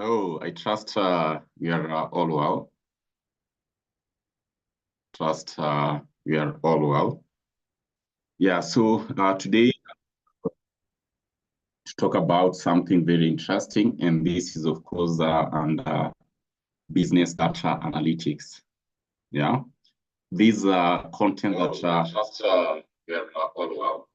Oh, I trust we are all well. Trust we are all well. Yeah, so today to talk about something very interesting, and this is of course under business data analytics. Yeah, these content that trust we are all well.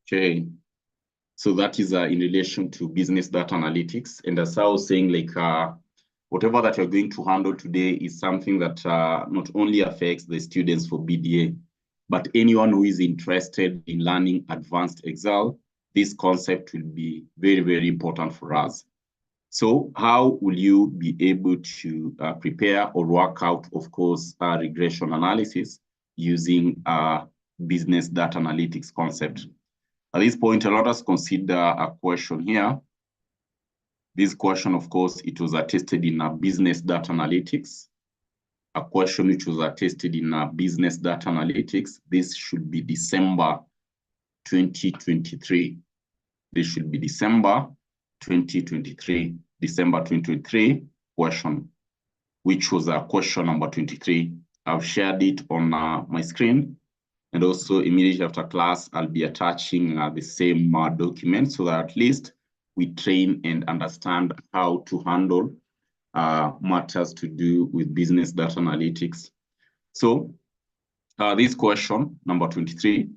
Okay, so that is in relation to business data analytics, and as I was saying, like whatever that you're going to handle today is something that not only affects the students for BDA, but anyone who is interested in learning advanced Excel. This concept will be very, very important for us. So how will you be able to prepare or work out, of course, regression analysis using business data analytics concept? At this point, let us consider a question here. This question, of course, it was tested in business data analytics. A question which was tested in business data analytics. This should be December 2023. This should be December 2023. December 2023 question, which was question number 23. I've shared it on my screen. And also immediately after class, I'll be attaching the same document so that at least we train and understand how to handle matters to do with business data analytics. So this question, number 23,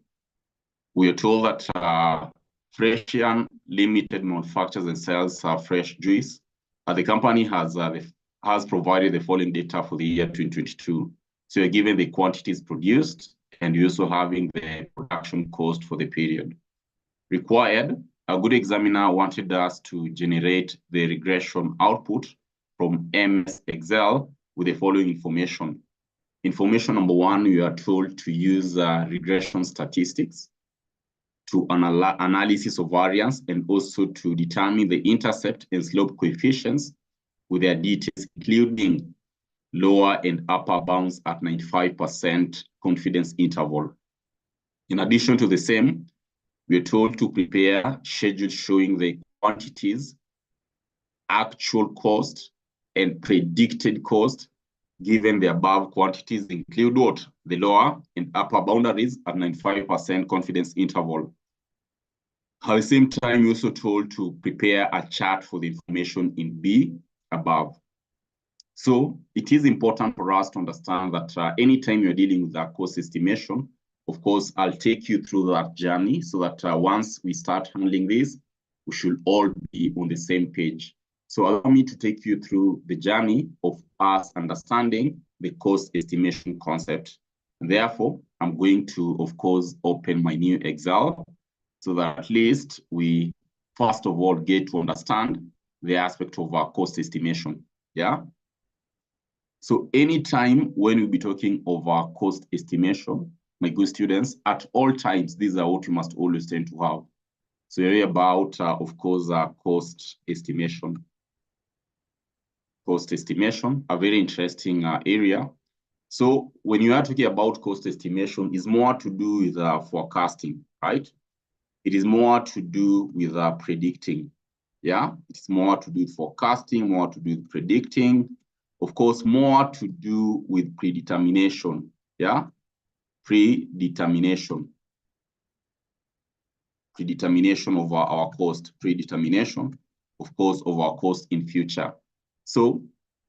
we are told that Freshian Limited manufactures and sells fresh juice. The company has provided the following data for the year 2022. So you're given the quantities produced, and you're also having the production cost for the period. Required, a good examiner wanted us to generate the regression output from MS Excel with the following information. Information number one, we are told to use regression statistics to analysis of variance and also to determine the intercept and slope coefficients with their details, including lower and upper bounds at 95% confidence interval. In addition to the same, we are told to prepare schedules showing the quantities, actual cost, and predicted cost, given the above quantities include what? The lower and upper boundaries at 95% confidence interval. At the same time, we're also told to prepare a chart for the information in B above. So it is important for us to understand that anytime you're dealing with that cost estimation, of course, I'll take you through that journey so that once we start handling this, we should all be on the same page. So allow me to take you through the journey of us understanding the cost estimation concept. And therefore, I'm going to, of course, open my new Excel so that at least we, first of all, get to understand the aspect of our cost estimation. Yeah. So anytime when we'll be talking of our cost estimation, my good students, at all times, these are what you must always tend to have. So area about, of course, cost estimation. Cost estimation, a very interesting area. So when you are talking about cost estimation, it's more to do with forecasting, right? It is more to do with predicting. Yeah, it's more to do with forecasting, more to do with predicting. Of course, more to do with predetermination. Yeah, predetermination. Predetermination of our cost, predetermination, of course, of our cost in future. So,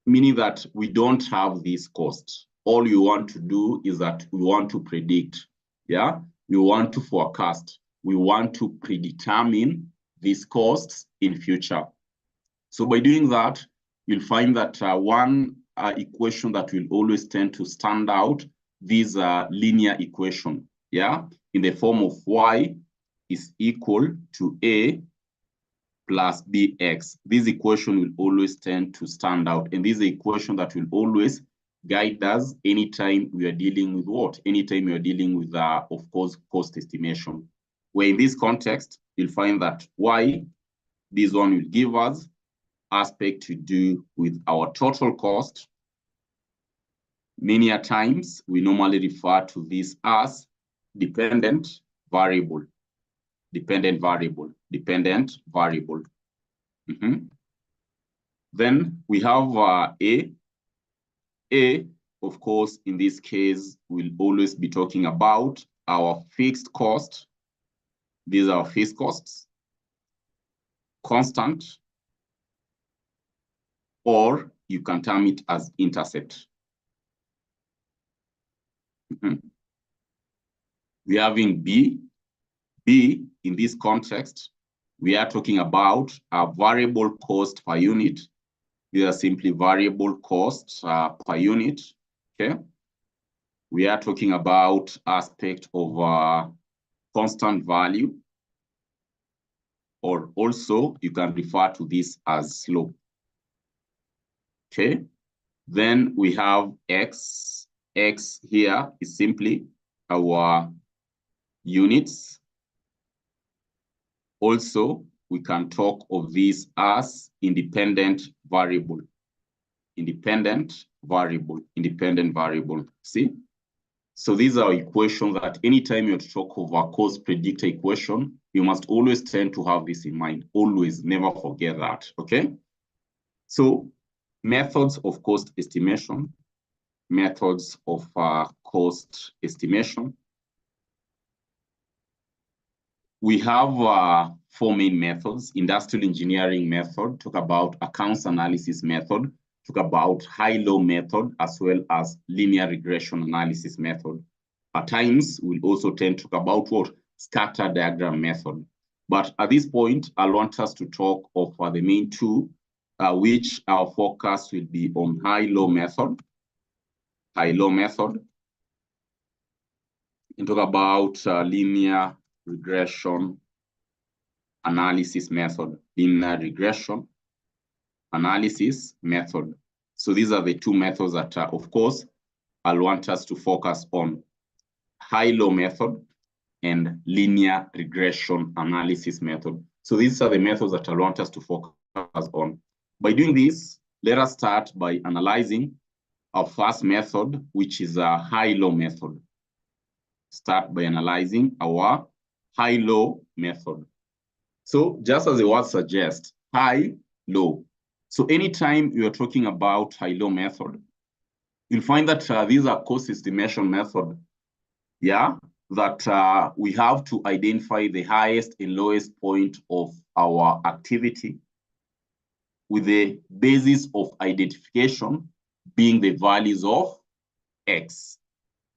meaning that we don't have this cost. All you want to do is that we want to predict. Yeah, we want to forecast. We want to predetermine these costs in future. So by doing that, you'll find that one equation that will always tend to stand out, this linear equation, yeah, in the form of y is equal to a plus bx. This equation will always tend to stand out, and this is the equation that will always guide us anytime we are dealing with what? Anytime we are dealing with, of course, cost estimation. Where in this context, you'll find that y, this one will give us aspect to do with our total cost. Many a times, we normally refer to this as dependent variable. Dependent variable. Dependent variable. Then we have A. A, of course, in this case, we'll always be talking about our fixed cost. These are fixed costs, constant, or you can term it as intercept. We are having B. B, in this context, we are talking about a variable cost per unit. These are simply variable costs per unit, okay? We are talking about aspect of constant value, or also you can refer to this as slope, okay? Then we have X. X here is simply our units. Also, we can talk of this as independent variable. Independent variable, independent variable. See? So these are equations that anytime you talk of a cost predictor equation, you must always tend to have this in mind. Always, never forget that, okay? So methods of cost estimation. Methods of cost estimation. We have 4 main methods: industrial engineering method, talk about accounts analysis method, talk about high-low method, as well as linear regression analysis method. At times, we'll also tend to talk about what? Scatter diagram method. But at this point, I want us to talk of the main two, which our focus will be on high-low method. High-low method. And talk about linear regression analysis method. Linear regression analysis method. So these are the two methods that, of course, I'll want us to focus on: high-low method and linear regression analysis method. So these are the methods that I want us to focus on. By doing this, let us start by analyzing our first method, which is a high-low method. Start by analyzing our high-low method. So just as the word suggests, high-low. So anytime you're talking about high-low method, you'll find that these are cost estimation method, yeah, that we have to identify the highest and lowest point of our activity, with the basis of identification being the values of X.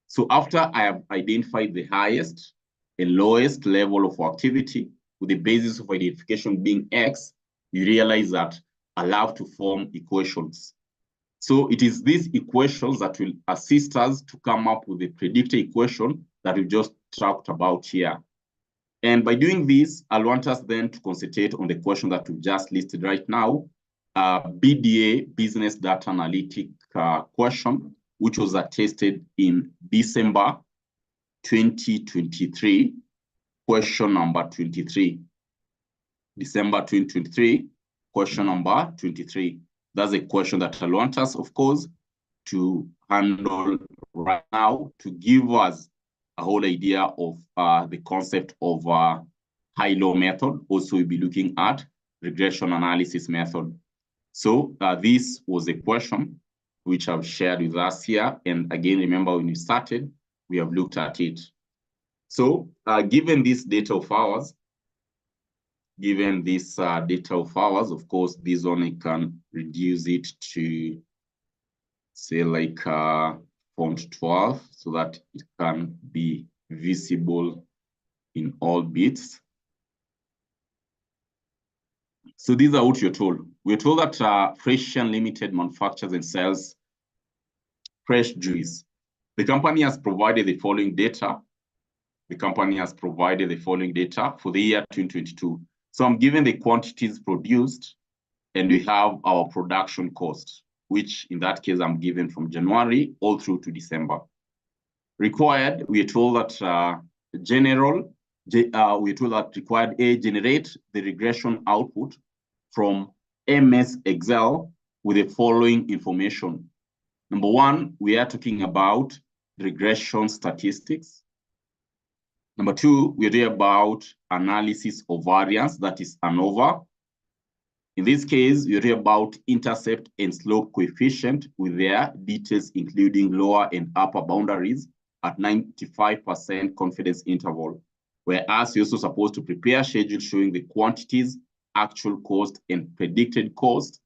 So after I have identified the highest and lowest level of activity, with the basis of identification being X, you realize that I have to form equations. So it is these equations that will assist us to come up with the predictor equation that we just talked about here. And by doing this, I want us then to concentrate on the question that we just listed right now, BDA, Business Data Analytics question, which was attested in December 2023, question number 23. December 2023, question number 23. That's a question that I want us, of course, to handle right now to give us a whole idea of the concept of high-low method. Also, we'll be looking at regression analysis method. So this was a question which I've shared with us here. And again, remember when we started, we have looked at it. So given this data of ours, of course, this one, I can reduce it to, say, like font 12, so that it can be visible in all bits. So these are what you're told. We're told that Fresian Limited manufactures and sells fresh juice. The company has provided the following data. The company has provided the following data for the year 2022. So I'm given the quantities produced, and we have our production cost, which in that case I'm given from January all through to December. Required, we are told that we're told that required A, generate the regression output from MS Excel with the following information. Number one, we are talking about regression statistics. Number two, we're talking about analysis of variance, that is ANOVA. In this case, we're talking about intercept and slope coefficient with their details, including lower and upper boundaries at 95% confidence interval. Whereas you're also supposed to prepare a schedule showing the quantities, actual cost, and predicted cost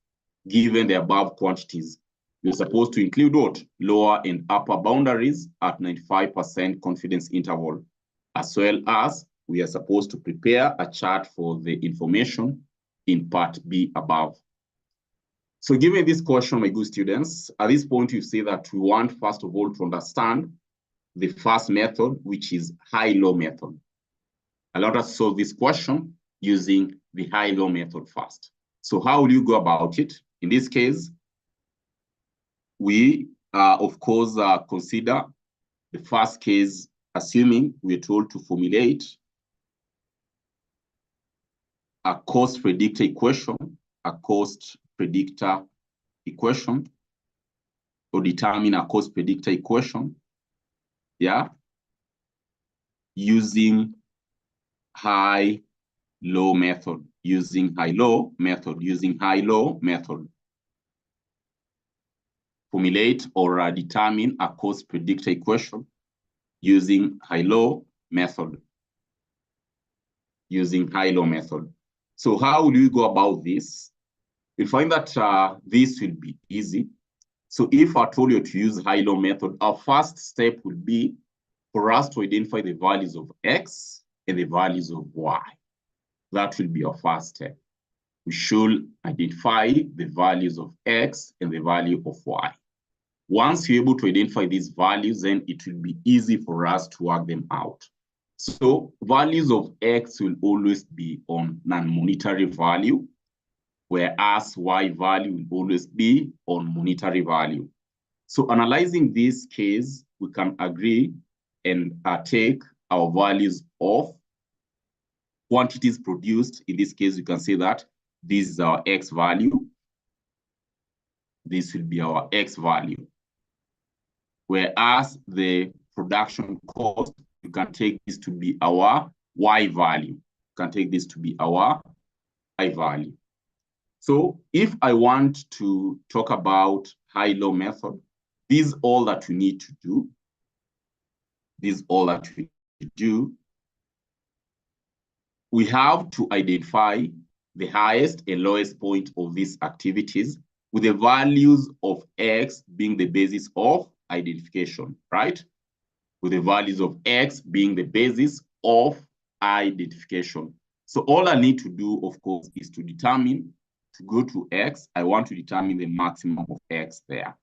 given the above quantities. You're supposed to include what? Lower and upper boundaries at 95% confidence interval, as well as we are supposed to prepare a chart for the information in part B above. So given this question, my good students, at this point you see that we want first of all to understand the first method, which is high-low method. I'll let us solve this question using the high-low method first. So how will you go about it? In this case, we of course consider the first case, assuming we're told to formulate a cost predictor equation, or determine a cost predictor equation, yeah, using high-low method, Formulate or determine a cost predictor equation using high-low method. So how will you go about this? You'll find that this will be easy. So if I told you to use high-low method, our first step would be for us to identify the values of X and the values of Y. That will be our first step. We should identify the values of X and the value of Y. Once you're able to identify these values, then it will be easy for us to work them out. So values of X will always be on non-monetary value, whereas Y value will always be on monetary value. So analyzing this case, we can agree and take our values of quantities produced. In this case, you can say that this is our X value. This will be our X value. Whereas the production cost, you can take this to be our Y value. So if I want to talk about high-low method, this is all that we need to do. We have to identify the highest and lowest point of these activities, with the values of X being the basis of identification, right? With the values of X being the basis of identification. So all I need to do, of course, is to go to X. I want to determine the maximum of X there.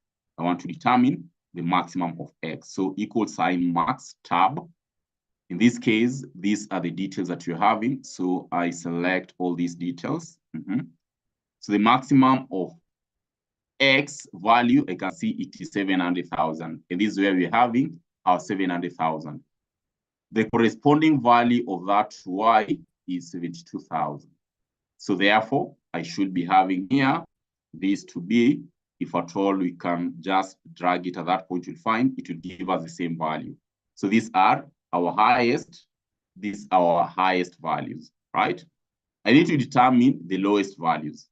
So equal sign max tab. In this case, these are the details that you're having. So I select all these details. So the maximum of X value, I can see it is 700,000. And this is where we're having our 700,000. The corresponding value of that Y is 72,000. So therefore, I should be having here this to be, if at all we can just drag it at that point, you'll find it will give us the same value. So these are our highest values, right? I need to determine the lowest values.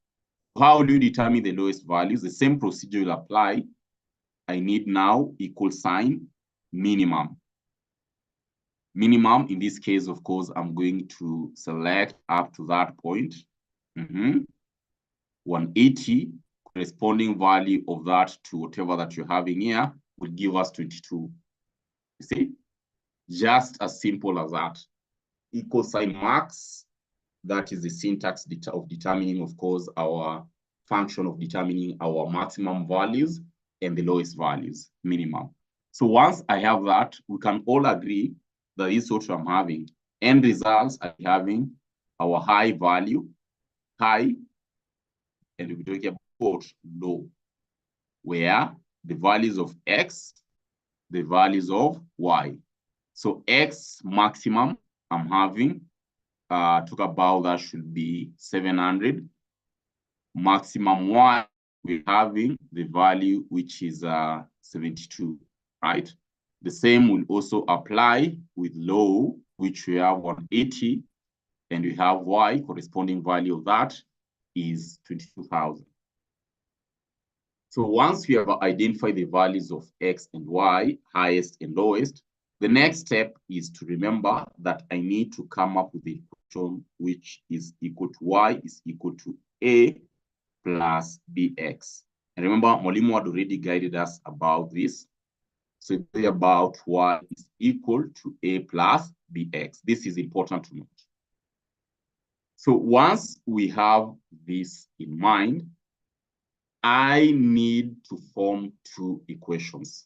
How do you determine the lowest values? The same procedure will apply. I need now equal sign minimum. Minimum, in this case, of course, I'm going to select up to that point. 180, corresponding value of that to whatever that you're having here will give us 22. You see? Just as simple as that. Equal sign max That is the syntax of determining, of course, our function of determining our maximum values and the lowest values, minimum. So once I have that, we can all agree that this is what I'm having. End results are having our high value, high, and we're talking about low, where the values of X, the values of Y. So X maximum, I'm having, talk about that should be 700. Maximum Y, we're having the value which is 72, right? The same will also apply with low, which we have 180, and we have Y, corresponding value of that is 22,000. So once we have identified the values of X and Y, highest and lowest, the next step is to remember that I need to come up with the equation which is equal to Y is equal to A plus BX. And remember, Mwalimu had already guided us about this. So it's about Y is equal to A plus BX. This is important to note. So once we have this in mind, I need to form two equations.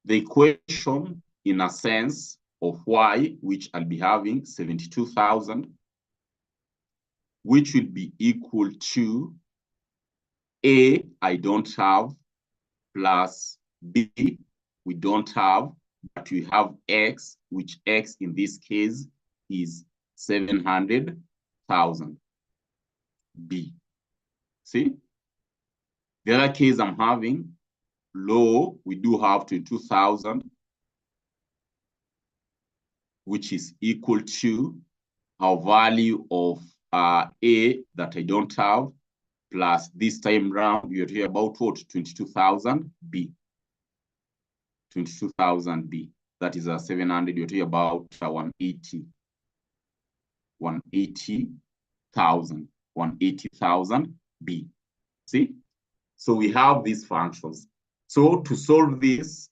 The equation, in a sense, of Y, which I'll be having 72,000, which will be equal to A, I don't have, plus B, we don't have, but we have X, which X in this case is 700,000. B. See? The other case I'm having, low, we do have 22,000, which is equal to our value of A that I don't have, plus this time round, you're here about what? 22,000 B. 22,000 B. That is a 700, you're here about 180. 180,000. 180,000 B. See? So we have these functions. So to solve this,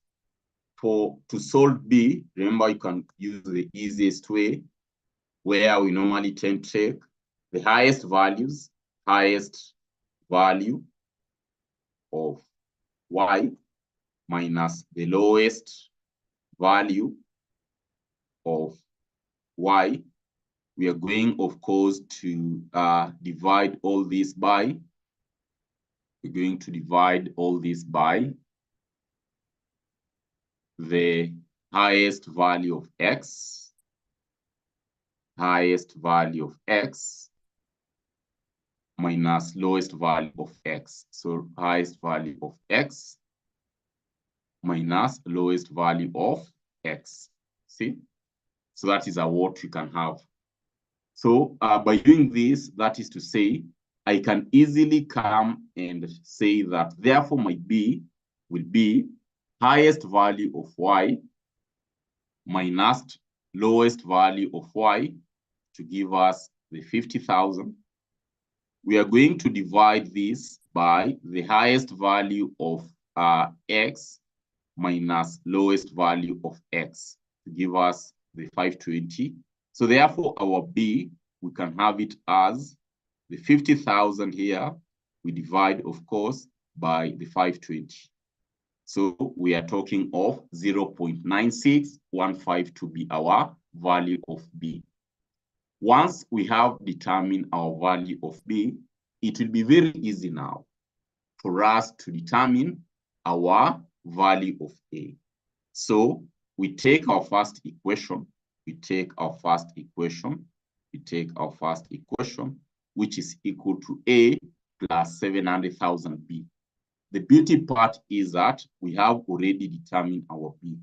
to solve B, remember you can use the easiest way, where we normally tend to take the highest value of Y minus the lowest value of Y. We are going, of course, to divide all this by. We're going to divide all this by the highest value of X, minus lowest value of X. So highest value of X minus lowest value of X. See? So that is what we can have. So by doing this, that is to say, I can easily come and say that therefore my B will be highest value of Y minus lowest value of Y to give us the 50,000. We are going to divide this by the highest value of X minus lowest value of X to give us the 520. So therefore our B, we can have it as the 50,000 here. We divide, of course, by the 520. So we are talking of 0.9615 to be our value of B. Once we have determined our value of B, it will be very easy now for us to determine our value of A. So we take our first equation, which is equal to A plus 700,000 B. The beauty part is that we have already determined our B.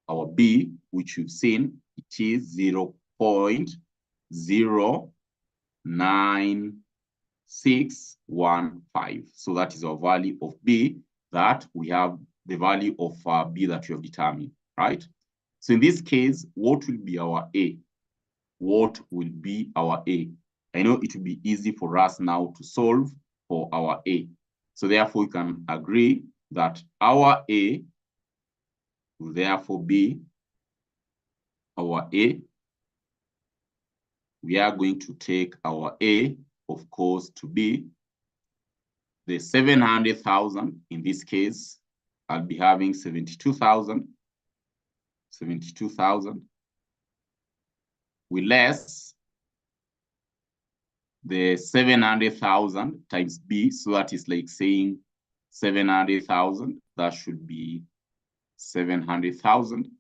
Our B, which we've seen, it is 0.09615. So that is our value of B, that we have the value of B that we have determined, right? So in this case, what will be our A? What will be our A? I know it will be easy for us now to solve for our A. So therefore, we can agree that our A will therefore be we are going to take our A, of course, to be the 700,000. In this case, I'll be having 72,000. 72,000. We less the 700,000 times B. So that is like saying 700,000. That should be 700,000.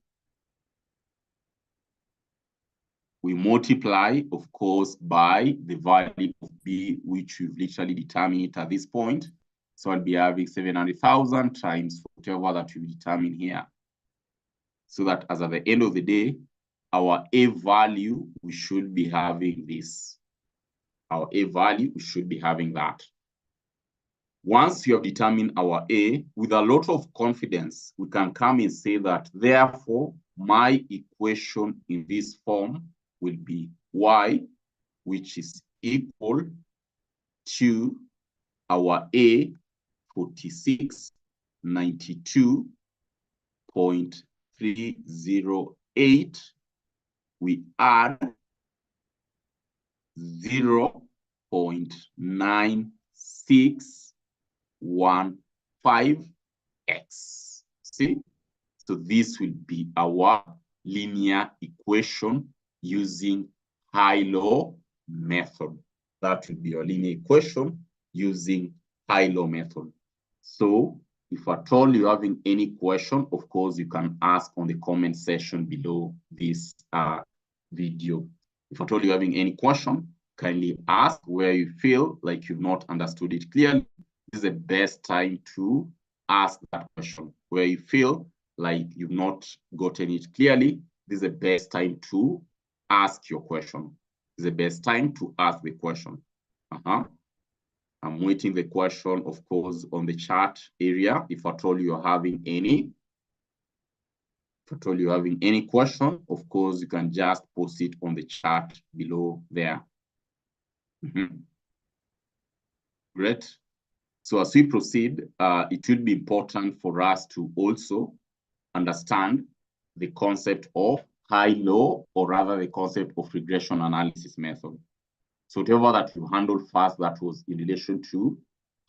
We multiply, of course, by the value of B, which we've literally determined it at this point. So I'll be having 700,000 times whatever that we determine here. So that as at the end of the day, our A value, we should be having this. Our A value, we should be having that. Once you have determined our A, with a lot of confidence, we can come and say that, therefore, my equation in this form will be Y, which is equal to our A, 4692.308. We add 0.9615x. See? So this will be our linear equation using high-low method. That will be your linear equation using high-low method. So if at all you're having any question, of course, you can ask on the comment section below this video. If at all you're having any question, kindly ask. Where you feel like you've not understood it clearly, this is the best time to ask that question. Where you feel like you've not gotten it clearly, this is the best time to ask your question. This is the best time to ask the question. I'm waiting the question, of course, on the chat area. If at all you're having any. If at all you're having any question, of course, you can just post it on the chat below there. Great. So as we proceed, it will be important for us to also understand the concept of high-low, or rather the concept of regression analysis method. So whatever that you handled first, that was in relation to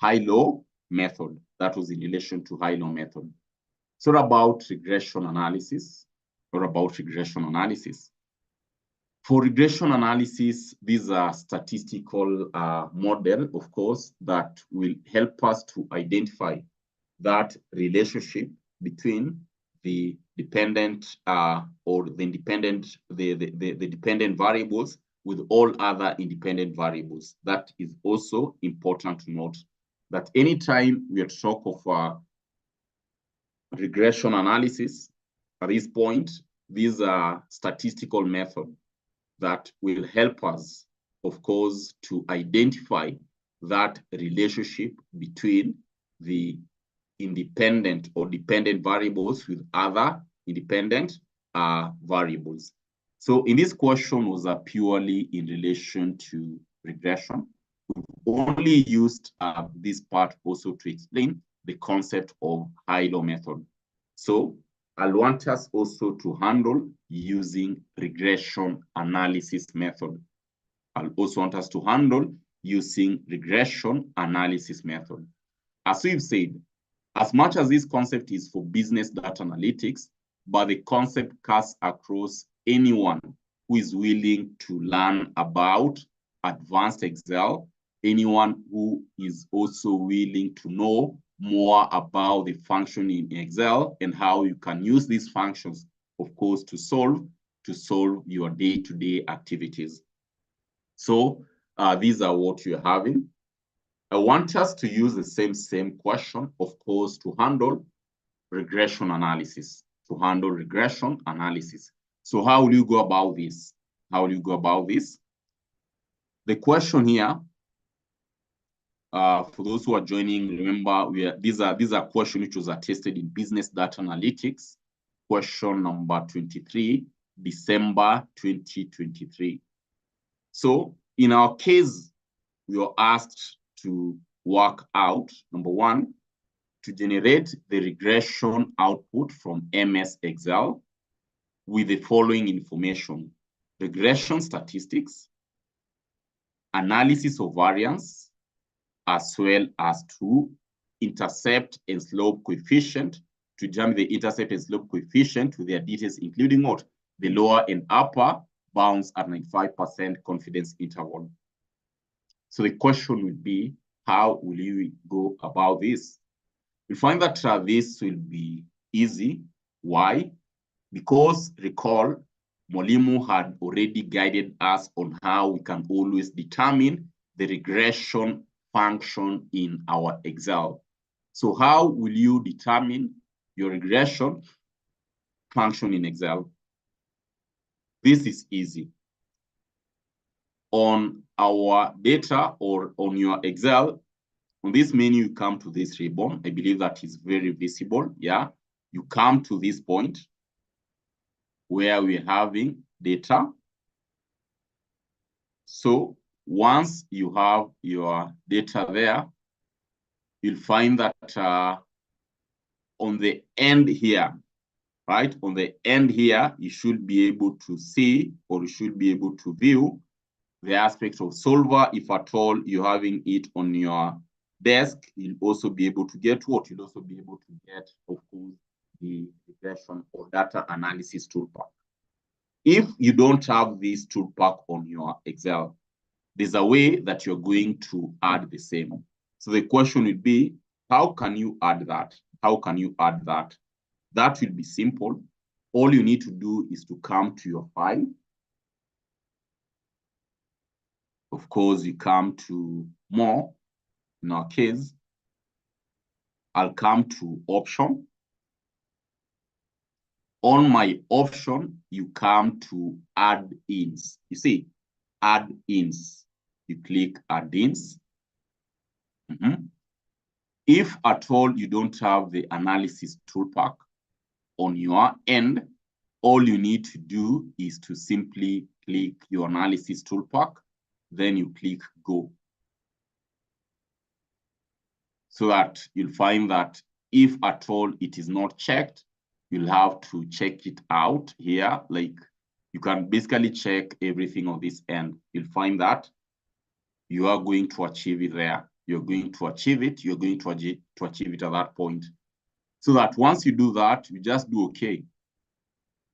high-low method. That was in relation to high-low method. So about regression analysis, or about regression analysis. For regression analysis, these are statistical model, of course, that will help us to identify that relationship between the dependent or the independent, the dependent variables with all other independent variables. That is also important to note that anytime we are to talk of regression analysis, at this point, these are statistical methods that will help us, of course, to identify that relationship between the independent or dependent variables with other independent variables. So in this question was purely in relation to regression. We've only used this part also to explain the concept of high-low method. So I'll want us also to handle using regression analysis method. I'll also want us to handle using regression analysis method. As we've said, as much as this concept is for business data analytics, but the concept cuts across anyone who is willing to learn about advanced Excel, anyone who is also willing to know more about the function in Excel and how you can use these functions, of course, to solve your day-to-day activities. So these are what you're having. I want us to use the same question, of course, to handle regression analysis. So how will you go about this? The question here, for those who are joining, remember these are questions which was attested in Business Data Analytics, question number 23, December 2023. So in our case, we were asked to work out, number one, to generate the regression output from MS Excel with the following information: regression statistics, analysis of variance, as well as to intercept and slope coefficient, to determine the intercept and slope coefficient with their details, including what? The lower and upper bounds at 95% confidence interval. So the question would be, how will you go about this? We find that this will be easy. Why? Because recall, Mwalimu had already guided us on how we can always determine the regression function in our Excel. So how will you determine your regression function in Excel? This is easy. On our data or on your Excel, on this menu, you come to this ribbon. I believe that is very visible. Yeah, you come to this point where we're having data. So once you have your data there, you'll find that on the end here, right? On the end here, you should be able to see, or you should be able to view the aspect of solver. If at all you're having it on your desk, you'll also be able to get what? You'll also be able to get, of course, the regression or data analysis toolpack. If you don't have this toolpack on your Excel, there's a way that you're going to add the same. So the question would be, how can you add that? How can you add that? That will be simple. All you need to do is to come to your file. Of course, you come to more. In our case, I'll come to option. On my option, you come to add-ins. You see, add-ins. You click add-ins. If at all you don't have the analysis toolpack on your end, all you need to do is to simply click your analysis toolpack, then you click go. So that you'll find that if at all it is not checked, you'll have to check it out here. Like, you can basically check everything on this end. You'll find that you are going to achieve it there. You're going to achieve it. You're going to achieve it at that point. So that once you do that, you just do okay.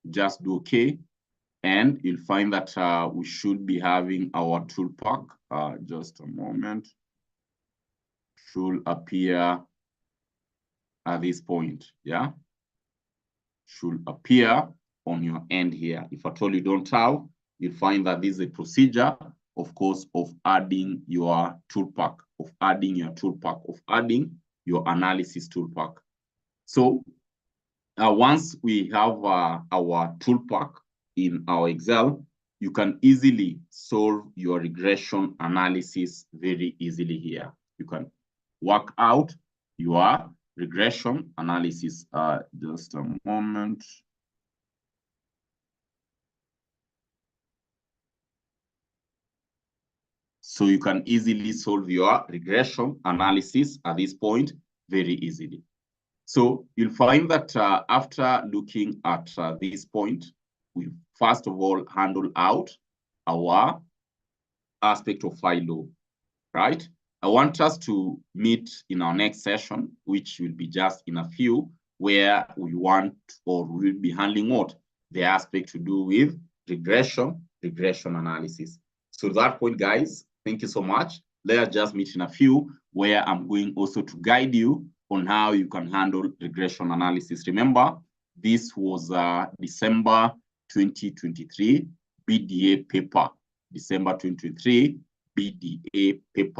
Just do okay. And you'll find that we should be having our toolpack. Just a moment. Should appear at this point. Yeah. Should appear on your end here. If at all you don't have, you'll find that this is a procedure, of course, of adding your toolpack, of adding your analysis toolpack. So once we have our toolpack in our Excel, you can easily solve your regression analysis very easily here. You can work out your regression analysis. Just a moment. So you can easily solve your regression analysis at this point very easily. So you'll find that after looking at this point, we first of all handle out our aspect of file law, right? I want us to meet in our next session, which will be just in a few, where we want, or we'll be handling what? The aspect to do with regression analysis. So to that point, guys, thank you so much. Let us just meet in a few, where I'm going also to guide you on how you can handle regression analysis. Remember, this was December 2023 BDA paper. December 2023 BDA paper.